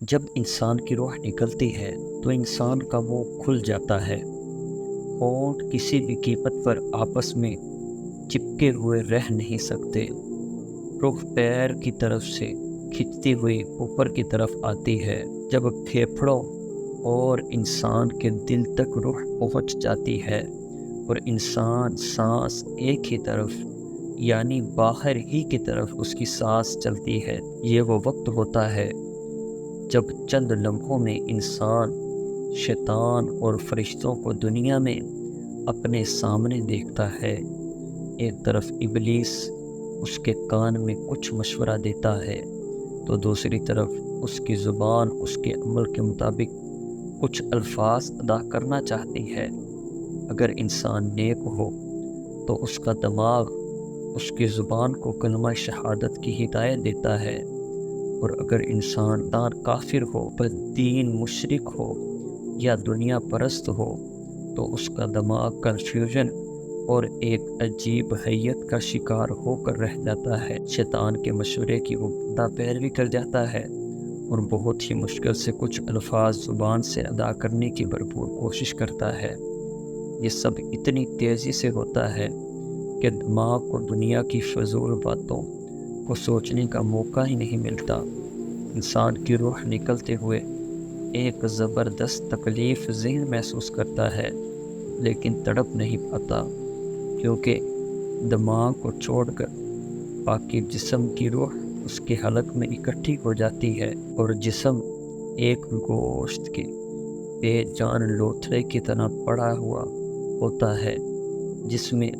جب انسان کی روح نکلتی ہے تو انسان کا منہ کھل جاتا ہے۔ ہونٹ کسی بھی قیمت پر آپس میں چپکے ہوئے رہ نہیں سکتے۔ روح پیر کی طرف سے کھنچتی ہوئی اوپر کی طرف آتی ہے۔ جب پھیپھڑوں اور انسان کے دل تک روح پہنچ جاتی ہے اور انسان سانس ایک ہی طرف یعنی باہر ہی کی طرف اس کی سانس چلتی ہے، یہ وہ وقت ہوتا ہے جب چند لمحوں میں انسان شیطان اور فرشتوں کو دنیا میں اپنے سامنے دیکھتا ہے۔ ایک طرف ابلیس اس کے کان میں کچھ مشورہ دیتا ہے تو دوسری طرف اس کی زبان اس کے عمل کے مطابق کچھ الفاظ ادا کرنا چاہتی ہے۔ اگر انسان نیک ہو تو اس کا دماغ اس کی زبان کو کلمہ شہادت کی ہدایت دیتا ہے، اور اگر انسان کافر ہو، بددین مشرک ہو یا دنیا پرست ہو تو اس کا دماغ کنفیوژن اور ایک عجیب حیت کا شکار ہو کر رہ جاتا ہے۔ شیطان کے مشورے کی وہ بندہ پیروی کر جاتا ہے اور بہت ہی مشکل سے کچھ الفاظ زبان سے ادا کرنے کی بھرپور کوشش کرتا ہے۔ یہ سب اتنی تیزی سے ہوتا ہے کہ دماغ کو دنیا کی فضول باتوں کو سوچنے کا موقع ہی نہیں ملتا۔ انسان کی روح نکلتے ہوئے ایک زبردست تکلیف ذہن محسوس کرتا ہے، لیکن تڑپ نہیں پاتا، کیونکہ دماغ کو چھوڑ کر باقی جسم کی روح اس کے حلق میں اکٹھی ہو جاتی ہے، اور جسم ایک گوشت کے بے جان لوتھڑے کی طرح پڑا ہوا ہوتا ہے جس میں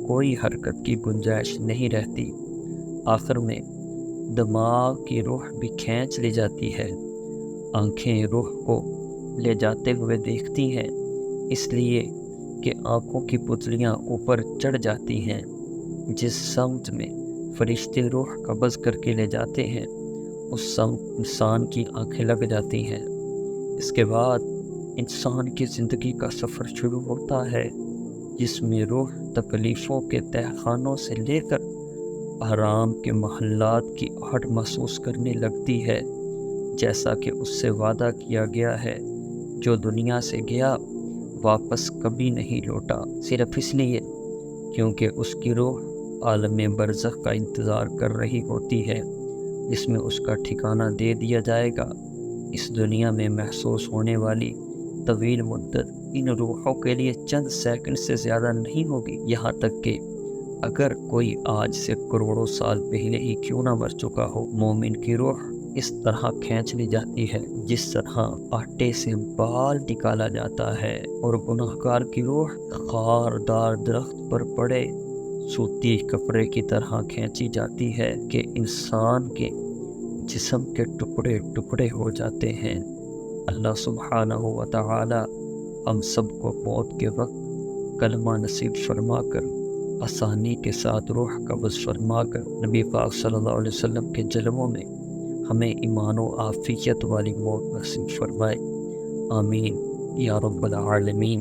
کوئی حرکت کی گنجائش نہیں رہتی۔ آخر میں دماغ کی روح بھی کھینچ لی جاتی ہے۔ آنکھیں روح کو لے جاتے ہوئے دیکھتی ہیں، اس لیے کہ آنکھوں کی پتلیاں اوپر چڑھ جاتی ہیں۔ جس سمت میں فرشتے روح قبض کر کے لے جاتے ہیں اس سمت انسان کی آنکھیں لگ جاتی ہیں۔ اس کے بعد انسان کی زندگی کا سفر شروع ہوتا ہے، جس میں روح تکلیفوں کے تہخانوں سے لے کر آرام کے محلات کی آہٹ محسوس کرنے لگتی ہے، جیسا کہ اس سے وعدہ کیا گیا ہے۔ جو دنیا سے گیا واپس کبھی نہیں لوٹا، صرف اس لیے کیونکہ اس کی روح عالم برزخ کا انتظار کر رہی ہوتی ہے، جس میں اس کا ٹھکانہ دے دیا جائے گا۔ اس دنیا میں محسوس ہونے والی طویل مدت ان روحوں کے لیے چند سیکنڈ سے زیادہ نہیں ہوگی، یہاں تک کہ اگر کوئی آج سے کروڑوں سال پہلے ہی کیوں نہ مر چکا ہو، مومن کی روح اس طرح کھینچ لی جاتی ہے جس طرح آٹے سے بال نکالا جاتا ہے، اور گناہگار کی روح خاردار درخت پر پڑے سوتی کپڑے کی طرح کھینچی جاتی ہے کہ انسان کے جسم کے ٹکڑے ٹکڑے ہو جاتے ہیں۔ اللہ سبحانہ و تعالی ہم سب کو موت کے وقت کلمہ نصیب فرما کر آسانی کے ساتھ روح قبض فرما کر نبی پاک صلی اللہ علیہ وسلم کے جلووں میں ہمیں ایمان و عافیت والی موت نصیب فرمائے۔ آمین یا رب العالمین۔